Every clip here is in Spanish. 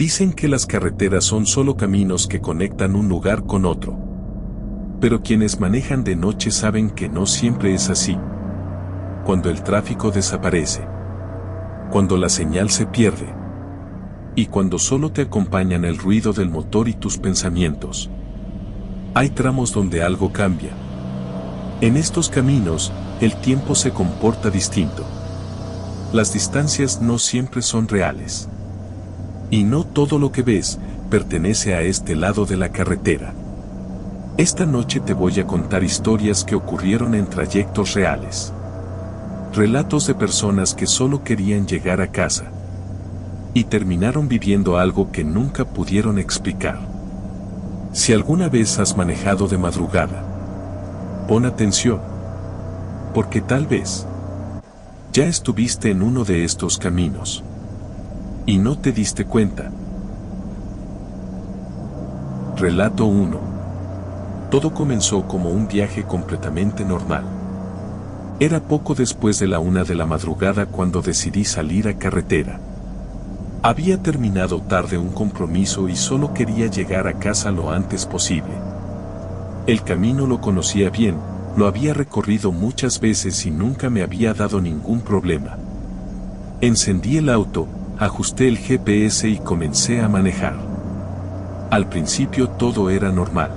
Dicen que las carreteras son solo caminos que conectan un lugar con otro. Pero quienes manejan de noche saben que no siempre es así. Cuando el tráfico desaparece, cuando la señal se pierde, y cuando solo te acompañan el ruido del motor y tus pensamientos. Hay tramos donde algo cambia. En estos caminos, el tiempo se comporta distinto. Las distancias no siempre son reales. Y no todo lo que ves pertenece a este lado de la carretera. Esta noche te voy a contar historias que ocurrieron en trayectos reales. Relatos de personas que solo querían llegar a casa y terminaron viviendo algo que nunca pudieron explicar. Si alguna vez has manejado de madrugada, pon atención, porque tal vez ya estuviste en uno de estos caminos y no te diste cuenta. Relato 1. Todo comenzó como un viaje completamente normal. Era poco después de la 1 de la madrugada cuando decidí salir a carretera. Había terminado tarde un compromiso y solo quería llegar a casa lo antes posible. El camino lo conocía bien, lo había recorrido muchas veces y nunca me había dado ningún problema. Encendí el auto, ajusté el GPS y comencé a manejar. Al principio todo era normal.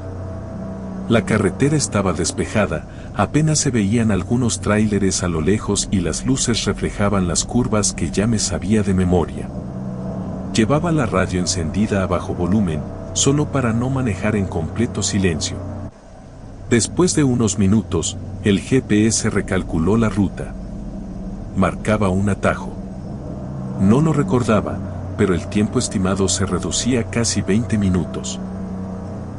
La carretera estaba despejada, apenas se veían algunos tráileres a lo lejos y las luces reflejaban las curvas que ya me sabía de memoria. Llevaba la radio encendida a bajo volumen, solo para no manejar en completo silencio. Después de unos minutos, el GPS recalculó la ruta. Marcaba un atajo. No lo recordaba, pero el tiempo estimado se reducía a casi 20 minutos.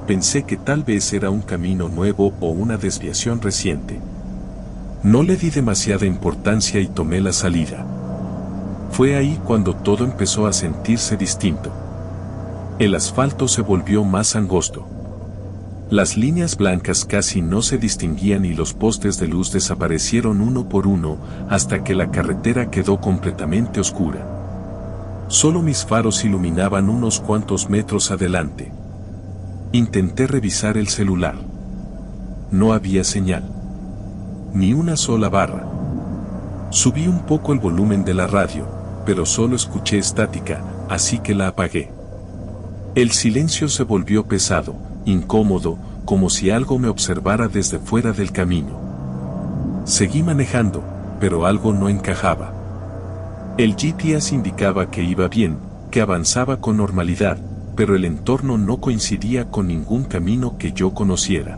Pensé que tal vez era un camino nuevo o una desviación reciente. No le di demasiada importancia y tomé la salida. Fue ahí cuando todo empezó a sentirse distinto. El asfalto se volvió más angosto. Las líneas blancas casi no se distinguían y los postes de luz desaparecieron uno por uno hasta que la carretera quedó completamente oscura. Solo mis faros iluminaban unos cuantos metros adelante. Intenté revisar el celular. No había señal. Ni una sola barra. Subí un poco el volumen de la radio, pero solo escuché estática, así que la apagué. El silencio se volvió pesado, incómodo, como si algo me observara desde fuera del camino. Seguí manejando, pero algo no encajaba. El GPS indicaba que iba bien, que avanzaba con normalidad, pero el entorno no coincidía con ningún camino que yo conociera.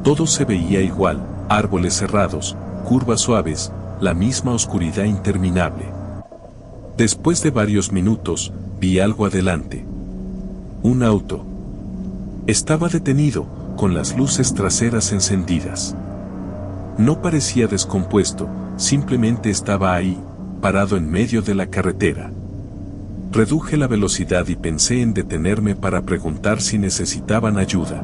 Todo se veía igual, árboles cerrados, curvas suaves, la misma oscuridad interminable. Después de varios minutos, vi algo adelante. Un auto. Estaba detenido, con las luces traseras encendidas. No parecía descompuesto, simplemente estaba ahí, parado en medio de la carretera. Reduje la velocidad y pensé en detenerme para preguntar si necesitaban ayuda.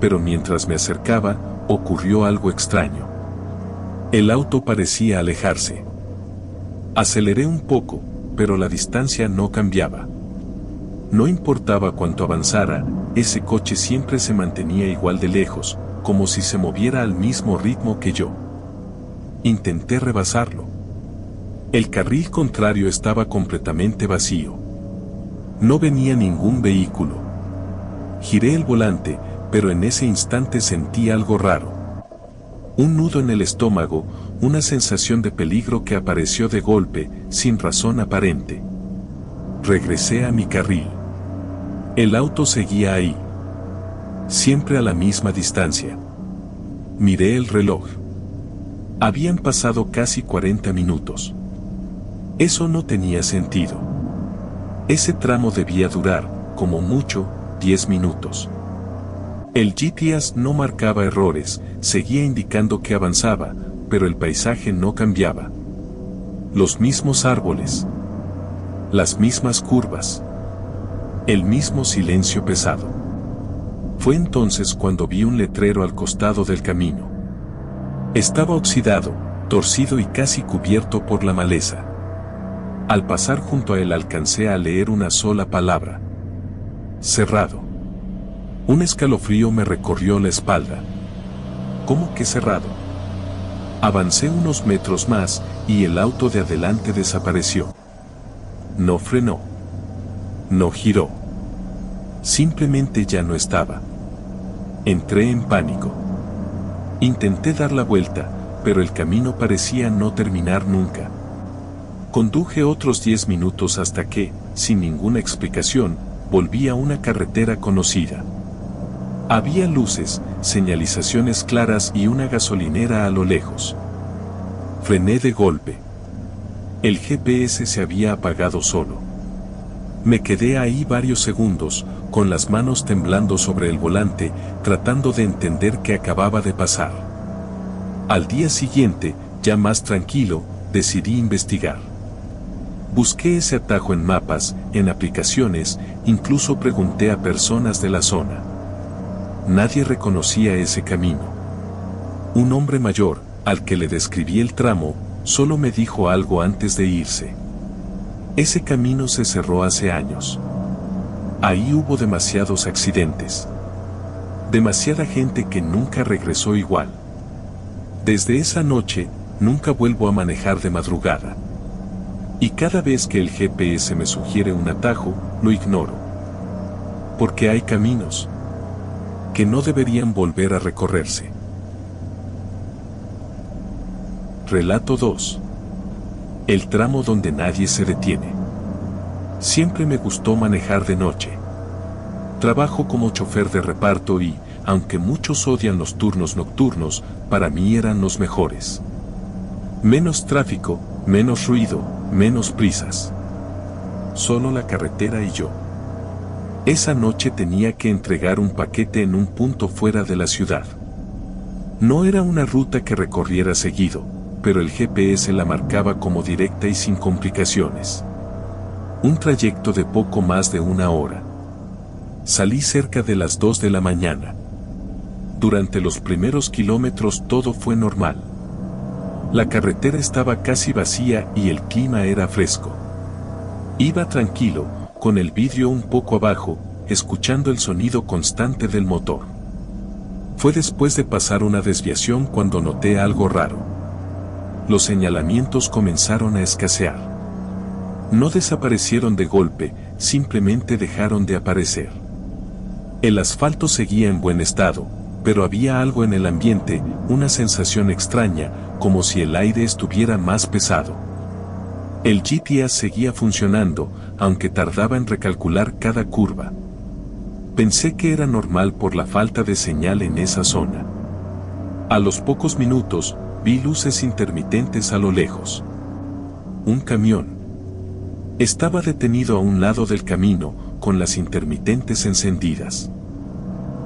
Pero mientras me acercaba, ocurrió algo extraño. El auto parecía alejarse. Aceleré un poco, pero la distancia no cambiaba. No importaba cuánto avanzara, ese coche siempre se mantenía igual de lejos, como si se moviera al mismo ritmo que yo. Intenté rebasarlo. El carril contrario estaba completamente vacío. No venía ningún vehículo. Giré el volante, pero en ese instante sentí algo raro. Un nudo en el estómago, una sensación de peligro que apareció de golpe, sin razón aparente. Regresé a mi carril. El auto seguía ahí. Siempre a la misma distancia. Miré el reloj. Habían pasado casi 40 minutos. Eso no tenía sentido. Ese tramo debía durar, como mucho, 10 minutos. El GPS no marcaba errores, seguía indicando que avanzaba, pero el paisaje no cambiaba. Los mismos árboles. Las mismas curvas. El mismo silencio pesado. Fue entonces cuando vi un letrero al costado del camino. Estaba oxidado, torcido y casi cubierto por la maleza. Al pasar junto a él alcancé a leer una sola palabra. Cerrado. Un escalofrío me recorrió la espalda. ¿Cómo que cerrado? Avancé unos metros más y el auto de adelante desapareció. No frenó. No giró. Simplemente ya no estaba. Entré en pánico. Intenté dar la vuelta, pero el camino parecía no terminar nunca. Conduje otros 10 minutos hasta que, sin ninguna explicación, volví a una carretera conocida. Había luces, señalizaciones claras y una gasolinera a lo lejos. Frené de golpe. El GPS se había apagado solo. Me quedé ahí varios segundos, con las manos temblando sobre el volante, tratando de entender qué acababa de pasar. Al día siguiente, ya más tranquilo, decidí investigar. Busqué ese atajo en mapas, en aplicaciones, incluso pregunté a personas de la zona. Nadie reconocía ese camino. Un hombre mayor, al que le describí el tramo, solo me dijo algo antes de irse. Ese camino se cerró hace años. Ahí hubo demasiados accidentes. Demasiada gente que nunca regresó igual. Desde esa noche, nunca vuelvo a manejar de madrugada. Y cada vez que el GPS me sugiere un atajo, lo ignoro. Porque hay caminos que no deberían volver a recorrerse. Relato 2. El tramo donde nadie se detiene. Siempre me gustó manejar de noche. Trabajo como chofer de reparto y, aunque muchos odian los turnos nocturnos, para mí eran los mejores. Menos tráfico, menos ruido, menos prisas. Solo la carretera y yo. Esa noche tenía que entregar un paquete en un punto fuera de la ciudad. No era una ruta que recorriera seguido, pero el GPS la marcaba como directa y sin complicaciones. Un trayecto de poco más de 1 hora. Salí cerca de las 2 de la mañana. Durante los primeros kilómetros todo fue normal. La carretera estaba casi vacía y el clima era fresco. Iba tranquilo, con el vidrio un poco abajo, escuchando el sonido constante del motor. Fue después de pasar una desviación cuando noté algo raro. Los señalamientos comenzaron a escasear. No desaparecieron de golpe, simplemente dejaron de aparecer. El asfalto seguía en buen estado, pero había algo en el ambiente, una sensación extraña, como si el aire estuviera más pesado. El GPS seguía funcionando, aunque tardaba en recalcular cada curva. Pensé que era normal por la falta de señal en esa zona. A los pocos minutos, vi luces intermitentes a lo lejos. Un camión. Estaba detenido a un lado del camino, con las intermitentes encendidas.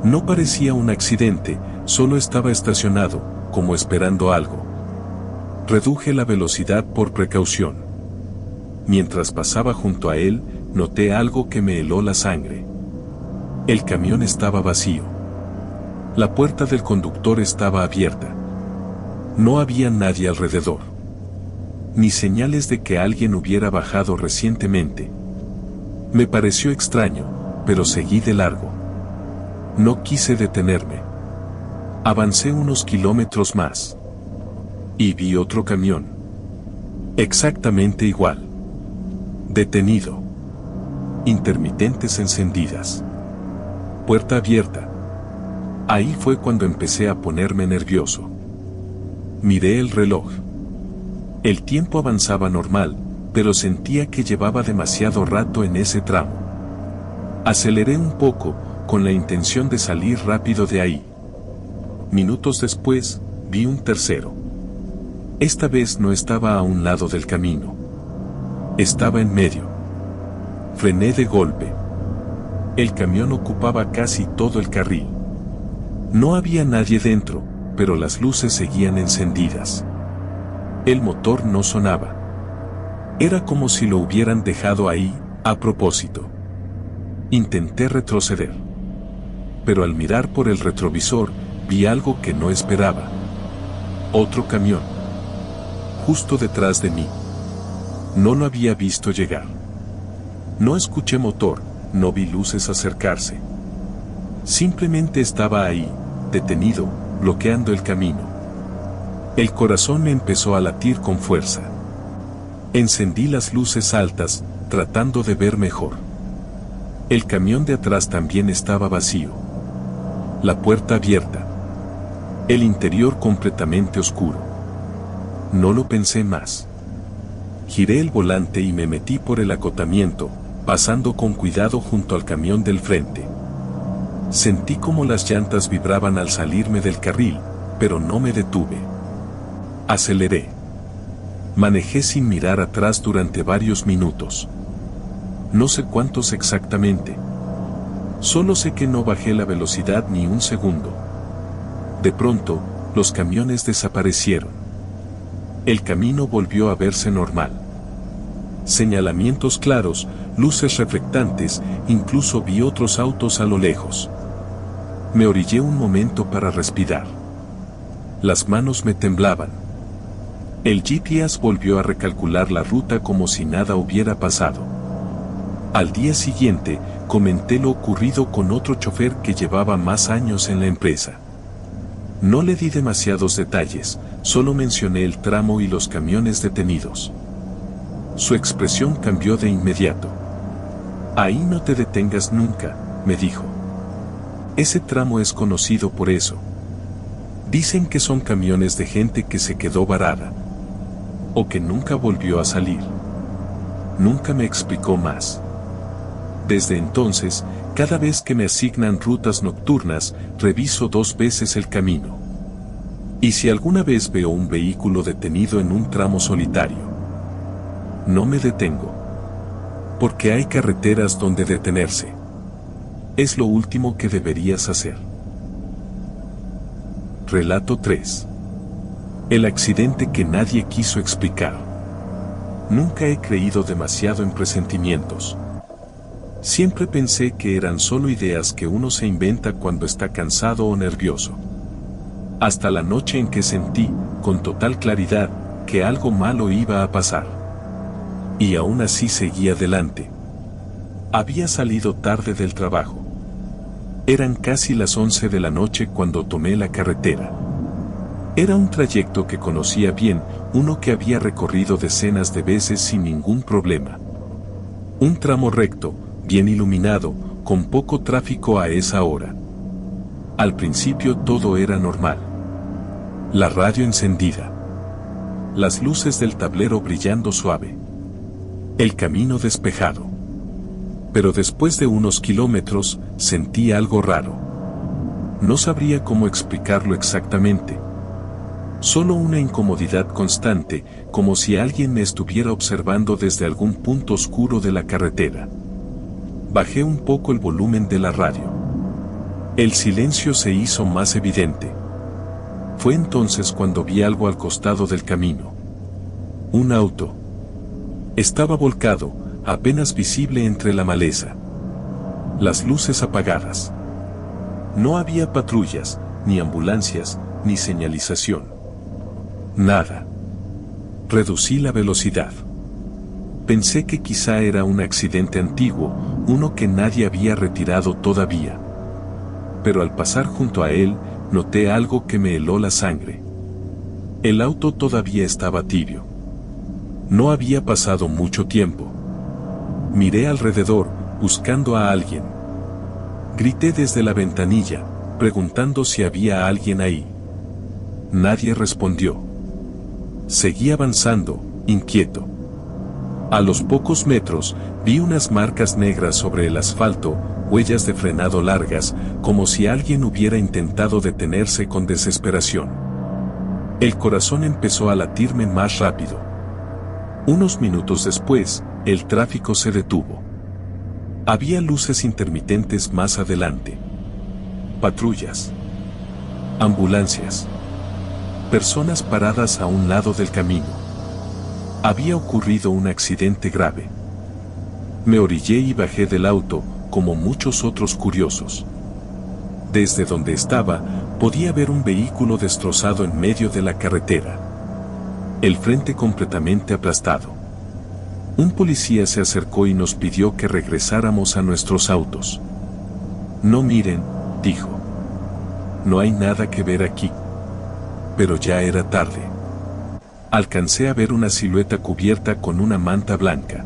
No parecía un accidente, solo estaba estacionado, como esperando algo. Reduje la velocidad por precaución. Mientras pasaba junto a él, noté algo que me heló la sangre. El camión estaba vacío. La puerta del conductor estaba abierta. No había nadie alrededor. Ni señales de que alguien hubiera bajado recientemente. Me pareció extraño, pero seguí de largo. No quise detenerme. Avancé unos kilómetros más. Y vi otro camión. Exactamente igual. Detenido. Intermitentes encendidas. Puerta abierta. Ahí fue cuando empecé a ponerme nervioso. Miré el reloj. El tiempo avanzaba normal, pero sentía que llevaba demasiado rato en ese tramo. Aceleré un poco, con la intención de salir rápido de ahí. Minutos después, vi un tercero. Esta vez no estaba a un lado del camino. Estaba en medio. Frené de golpe. El camión ocupaba casi todo el carril. No había nadie dentro, pero las luces seguían encendidas. El motor no sonaba. Era como si lo hubieran dejado ahí, a propósito. Intenté retroceder. Pero al mirar por el retrovisor, vi algo que no esperaba. Otro camión. Justo detrás de mí. No lo había visto llegar. No escuché motor, no vi luces acercarse. Simplemente estaba ahí, detenido, bloqueando el camino. El corazón me empezó a latir con fuerza. Encendí las luces altas, tratando de ver mejor. El camión de atrás también estaba vacío. La puerta abierta. El interior completamente oscuro. No lo pensé más. Giré el volante y me metí por el acotamiento, pasando con cuidado junto al camión del frente. Sentí como las llantas vibraban al salirme del carril, pero no me detuve. Aceleré. Manejé sin mirar atrás durante varios minutos. No sé cuántos exactamente. Solo sé que no bajé la velocidad ni un segundo. De pronto, los camiones desaparecieron. El camino volvió a verse normal. Señalamientos claros, luces reflectantes, incluso vi otros autos a lo lejos. Me orillé un momento para respirar. Las manos me temblaban. El GPS volvió a recalcular la ruta como si nada hubiera pasado. Al día siguiente, comenté lo ocurrido con otro chofer que llevaba más años en la empresa. No le di demasiados detalles, solo mencioné el tramo y los camiones detenidos. Su expresión cambió de inmediato. Ahí no te detengas nunca, me dijo. Ese tramo es conocido por eso. Dicen que son camiones de gente que se quedó varada. O que nunca volvió a salir. Nunca me explicó más. Desde entonces, cada vez que me asignan rutas nocturnas, reviso 2 veces el camino. Y si alguna vez veo un vehículo detenido en un tramo solitario, no me detengo. Porque hay carreteras donde detenerse. Es lo último que deberías hacer. Relato 3. El accidente que nadie quiso explicar. Nunca he creído demasiado en presentimientos. Siempre pensé que eran solo ideas que uno se inventa cuando está cansado o nervioso. Hasta la noche en que sentí, con total claridad, que algo malo iba a pasar. Y aún así seguí adelante. Había salido tarde del trabajo. Eran casi las 11 de la noche cuando tomé la carretera. Era un trayecto que conocía bien, uno que había recorrido decenas de veces sin ningún problema. Un tramo recto, bien iluminado, con poco tráfico a esa hora. Al principio todo era normal. La radio encendida. Las luces del tablero brillando suave. El camino despejado. Pero después de unos kilómetros, sentí algo raro. No sabría cómo explicarlo exactamente. Solo una incomodidad constante, como si alguien me estuviera observando desde algún punto oscuro de la carretera. Bajé un poco el volumen de la radio. El silencio se hizo más evidente. Fue entonces cuando vi algo al costado del camino. Un auto. Estaba volcado, apenas visible entre la maleza. Las luces apagadas. No había patrullas, ni ambulancias, ni señalización. Nada. Reducí la velocidad. Pensé que quizá era un accidente antiguo, uno que nadie había retirado todavía. Pero al pasar junto a él, noté algo que me heló la sangre. El auto todavía estaba tibio. No había pasado mucho tiempo. Miré alrededor, buscando a alguien. Grité desde la ventanilla, preguntando si había alguien ahí. Nadie respondió. Seguí avanzando, inquieto. A los pocos metros, vi unas marcas negras sobre el asfalto, huellas de frenado largas, como si alguien hubiera intentado detenerse con desesperación. El corazón empezó a latirme más rápido. Unos minutos después, el tráfico se detuvo. Había luces intermitentes más adelante. Patrullas. Ambulancias. Personas paradas a un lado del camino. Había ocurrido un accidente grave. Me orillé y bajé del auto, como muchos otros curiosos. Desde donde estaba, podía ver un vehículo destrozado en medio de la carretera. El frente completamente aplastado. Un policía se acercó y nos pidió que regresáramos a nuestros autos. No miren, dijo. No hay nada que ver aquí. Pero ya era tarde. Alcancé a ver una silueta cubierta con una manta blanca.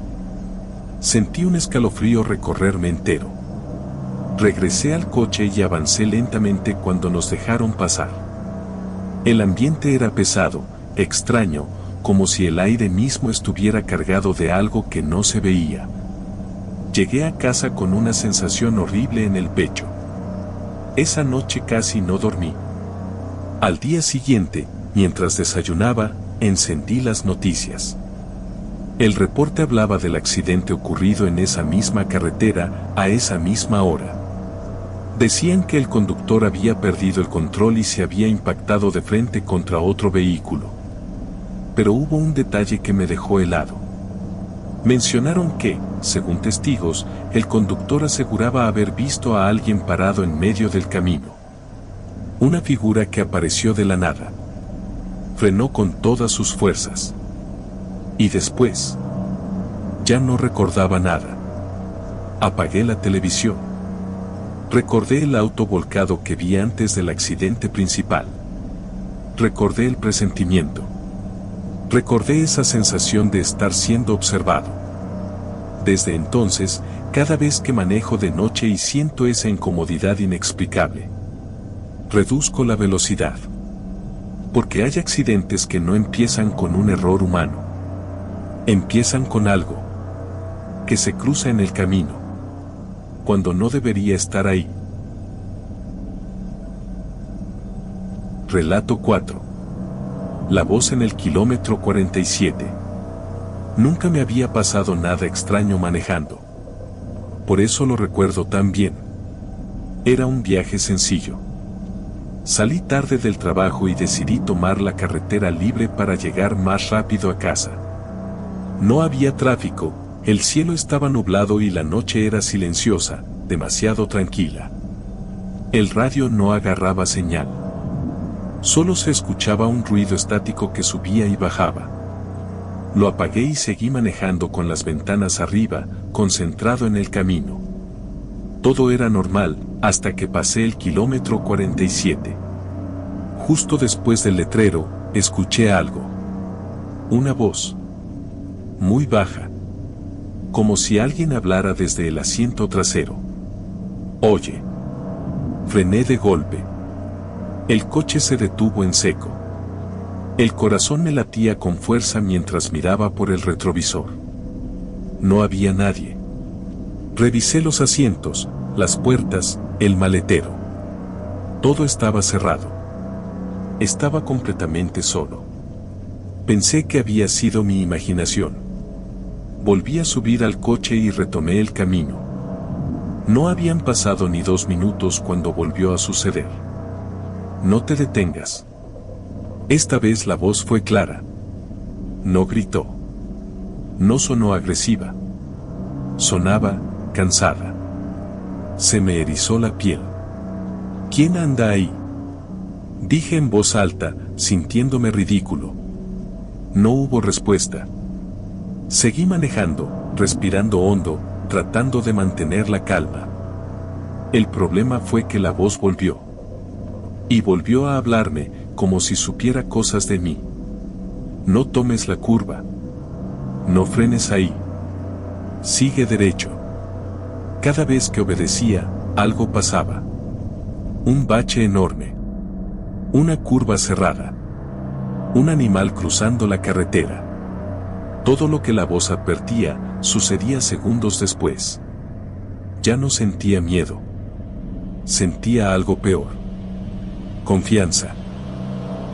Sentí un escalofrío recorrerme entero. Regresé al coche y avancé lentamente cuando nos dejaron pasar. El ambiente era pesado, extraño, como si el aire mismo estuviera cargado de algo que no se veía. Llegué a casa con una sensación horrible en el pecho. Esa noche casi no dormí. Al día siguiente, mientras desayunaba, encendí las noticias. El reporte hablaba del accidente ocurrido en esa misma carretera, a esa misma hora. Decían que el conductor había perdido el control y se había impactado de frente contra otro vehículo. Pero hubo un detalle que me dejó helado. Mencionaron que, según testigos, el conductor aseguraba haber visto a alguien parado en medio del camino. Una figura que apareció de la nada. Frenó con todas sus fuerzas. Y después, ya no recordaba nada. Apagué la televisión. Recordé el auto volcado que vi antes del accidente principal. Recordé el presentimiento. Recordé esa sensación de estar siendo observado. Desde entonces, cada vez que manejo de noche y siento esa incomodidad inexplicable, reduzco la velocidad. Porque hay accidentes que no empiezan con un error humano. Empiezan con algo que se cruza en el camino, cuando no debería estar ahí. Relato 4. La voz en el kilómetro 47. Nunca me había pasado nada extraño manejando. Por eso lo recuerdo tan bien. Era un viaje sencillo. Salí tarde del trabajo y decidí tomar la carretera libre para llegar más rápido a casa. No había tráfico, el cielo estaba nublado y la noche era silenciosa, demasiado tranquila. El radio no agarraba señal. Solo se escuchaba un ruido estático que subía y bajaba. Lo apagué y seguí manejando con las ventanas arriba, concentrado en el camino. Todo era normal, hasta que pasé el kilómetro 47. Justo después del letrero, escuché algo. Una voz. Muy baja. Como si alguien hablara desde el asiento trasero. Oye. Frené de golpe. El coche se detuvo en seco. El corazón me latía con fuerza mientras miraba por el retrovisor. No había nadie. Revisé los asientos, las puertas, el maletero. Todo estaba cerrado. Estaba completamente solo. Pensé que había sido mi imaginación. Volví a subir al coche y retomé el camino. No habían pasado ni 2 minutos cuando volvió a suceder. No te detengas. Esta vez la voz fue clara. No gritó. No sonó agresiva. Sonaba, cansada. Se me erizó la piel. ¿Quién anda ahí? Dije en voz alta, sintiéndome ridículo. No hubo respuesta. Seguí manejando, respirando hondo, tratando de mantener la calma. El problema fue que la voz volvió. Y volvió a hablarme, como si supiera cosas de mí. No tomes la curva. No frenes ahí. Sigue derecho. Cada vez que obedecía, algo pasaba. Un bache enorme. Una curva cerrada. Un animal cruzando la carretera. Todo lo que la voz advertía, sucedía segundos después. Ya no sentía miedo. Sentía algo peor. Confianza.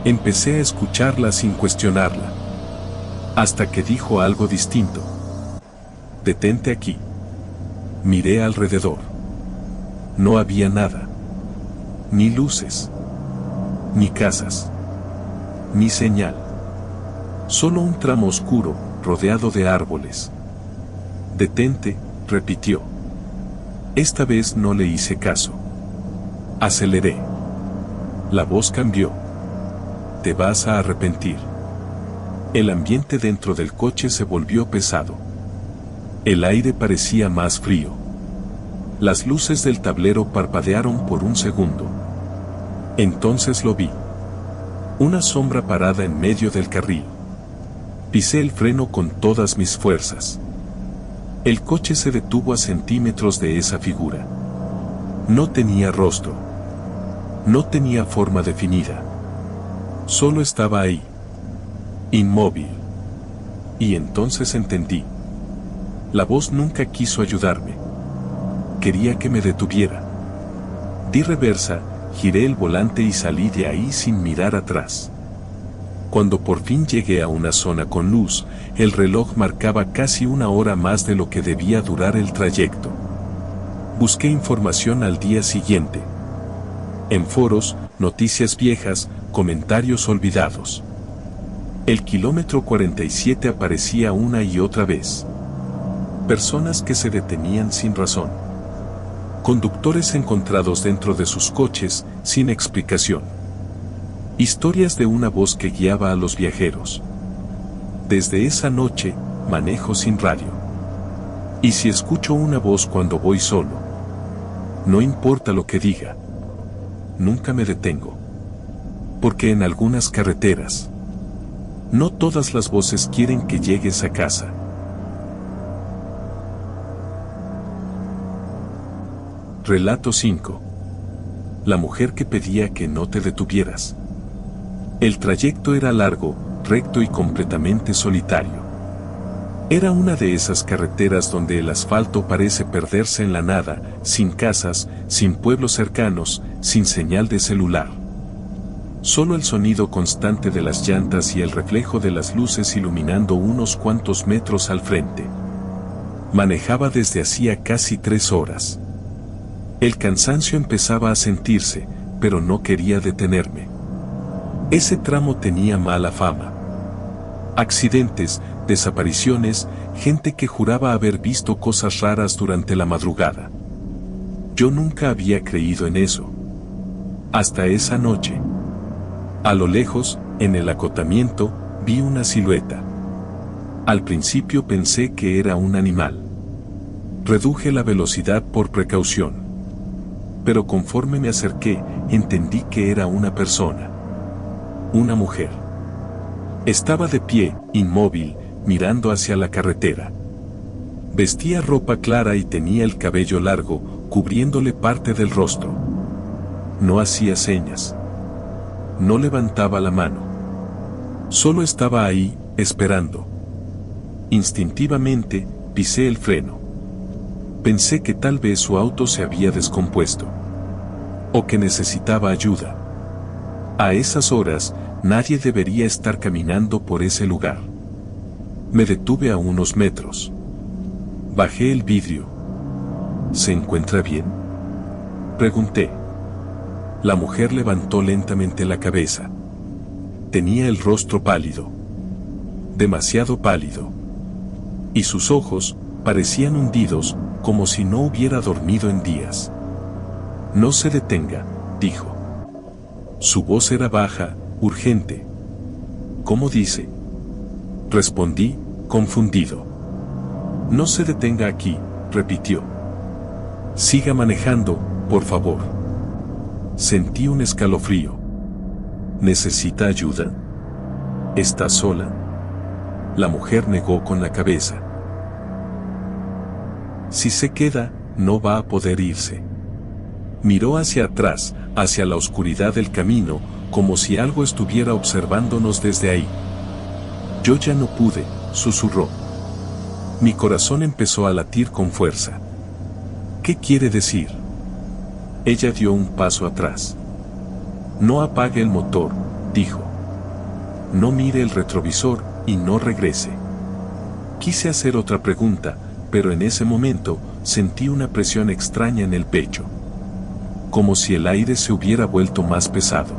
Empecé a escucharla sin cuestionarla. Hasta que dijo algo distinto. Detente aquí. Miré alrededor. No había nada. Ni luces. Ni casas. Ni señal. Solo un tramo oscuro, rodeado de árboles. Detente, repitió. Esta vez no le hice caso. Aceleré. La voz cambió. Te vas a arrepentir. El ambiente dentro del coche se volvió pesado. El aire parecía más frío. Las luces del tablero parpadearon por un segundo. Entonces lo vi. Una sombra parada en medio del carril. Pisé el freno con todas mis fuerzas. El coche se detuvo a centímetros de esa figura. No tenía rostro. No tenía forma definida. Solo estaba ahí. Inmóvil. Y entonces entendí. La voz nunca quiso ayudarme. Quería que me detuviera. Di reversa, giré el volante y salí de ahí sin mirar atrás. Cuando por fin llegué a una zona con luz, el reloj marcaba casi una hora más de lo que debía durar el trayecto. Busqué información al día siguiente. En foros, noticias viejas, comentarios olvidados. El kilómetro 47 aparecía una y otra vez. Personas que se detenían sin razón. Conductores encontrados dentro de sus coches, sin explicación. Historias de una voz que guiaba a los viajeros. Desde esa noche, manejo sin radio. Y si escucho una voz cuando voy solo, no importa lo que diga, nunca me detengo. Porque en algunas carreteras, no todas las voces quieren que llegues a casa. Relato 5. La mujer que pedía que no te detuvieras. El trayecto era largo, recto y completamente solitario. Era una de esas carreteras donde el asfalto parece perderse en la nada, sin casas, sin pueblos cercanos, sin señal de celular. Solo el sonido constante de las llantas y el reflejo de las luces iluminando unos cuantos metros al frente. Manejaba desde hacía casi 3 horas. El cansancio empezaba a sentirse, pero no quería detenerme. Ese tramo tenía mala fama. Accidentes, desapariciones, gente que juraba haber visto cosas raras durante la madrugada. Yo nunca había creído en eso. Hasta esa noche. A lo lejos, en el acotamiento, vi una silueta. Al principio pensé que era un animal. Reduje la velocidad por precaución. Pero conforme me acerqué, entendí que era una persona. Una mujer. Estaba de pie, inmóvil, mirando hacia la carretera. Vestía ropa clara y tenía el cabello largo, cubriéndole parte del rostro. No hacía señas. No levantaba la mano. Solo estaba ahí, esperando. Instintivamente, pisé el freno. Pensé que tal vez su auto se había descompuesto. O que necesitaba ayuda. A esas horas, nadie debería estar caminando por ese lugar. Me detuve a unos metros. Bajé el vidrio. ¿Se encuentra bien?, pregunté. La mujer levantó lentamente la cabeza. Tenía el rostro pálido. Demasiado pálido. Y sus ojos parecían hundidos, como si no hubiera dormido en días. No se detenga, dijo. Su voz era baja, urgente. ¿Cómo dice?, respondí, confundido. No se detenga aquí, repitió. Siga manejando, por favor. Sentí un escalofrío. ¿Necesita ayuda? ¿Está sola? La mujer negó con la cabeza. Si se queda, no va a poder irse. Miró hacia atrás, hacia la oscuridad del camino, como si algo estuviera observándonos desde ahí. Yo ya no pude, susurró. Mi corazón empezó a latir con fuerza. ¿Qué quiere decir? Ella dio un paso atrás. No apague el motor, dijo. No mire el retrovisor y no regrese. Quise hacer otra pregunta, pero en ese momento sentí una presión extraña en el pecho. Como si el aire se hubiera vuelto más pesado.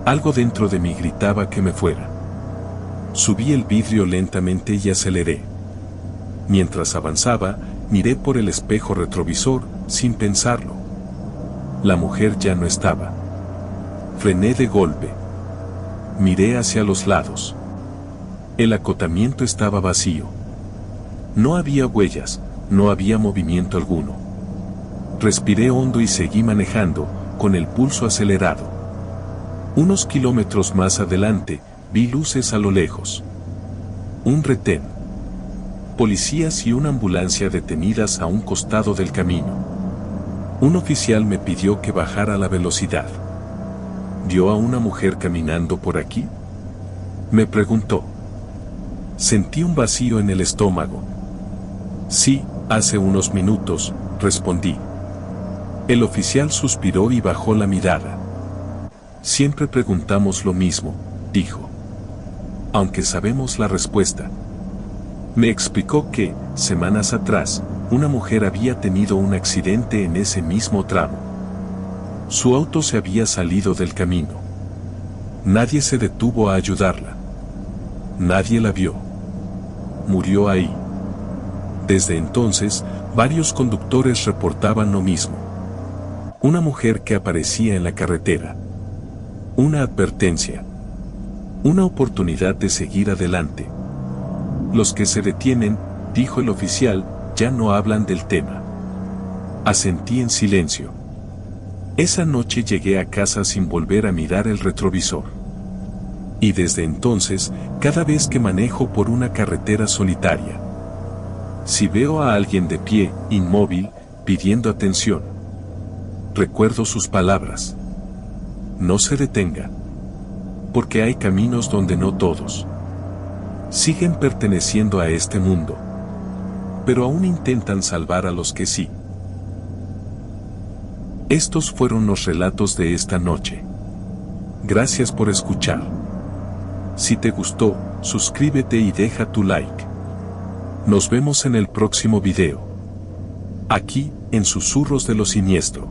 Algo dentro de mí gritaba que me fuera. Subí el vidrio lentamente y aceleré. Mientras avanzaba, miré por el espejo retrovisor, sin pensarlo. La mujer ya no estaba. Frené de golpe. Miré hacia los lados. El acotamiento estaba vacío. No había huellas, no había movimiento alguno. Respiré hondo y seguí manejando, con el pulso acelerado. Unos kilómetros más adelante, vi luces a lo lejos. Un retén. Policías y una ambulancia detenidas a un costado del camino. Un oficial me pidió que bajara la velocidad. ¿Vio a una mujer caminando por aquí?, me preguntó. Sentí un vacío en el estómago. Sí, hace unos minutos, respondí. El oficial suspiró y bajó la mirada. Siempre preguntamos lo mismo, dijo. Aunque sabemos la respuesta. Me explicó que, semanas atrás, una mujer había tenido un accidente en ese mismo tramo. Su auto se había salido del camino. Nadie se detuvo a ayudarla. Nadie la vio. Murió ahí. Desde entonces, varios conductores reportaban lo mismo. Una mujer que aparecía en la carretera. Una advertencia. Una oportunidad de seguir adelante. Los que se detienen, dijo el oficial, ya no hablan del tema. Asentí en silencio. Esa noche llegué a casa sin volver a mirar el retrovisor. Y desde entonces, cada vez que manejo por una carretera solitaria, si veo a alguien de pie, inmóvil, pidiendo atención, recuerdo sus palabras. No se detenga. Porque hay caminos donde no todos siguen perteneciendo a este mundo, pero aún intentan salvar a los que sí. Estos fueron los relatos de esta noche. Gracias por escuchar. Si te gustó, suscríbete y deja tu like. Nos vemos en el próximo video. Aquí, en Susurros de lo Siniestro.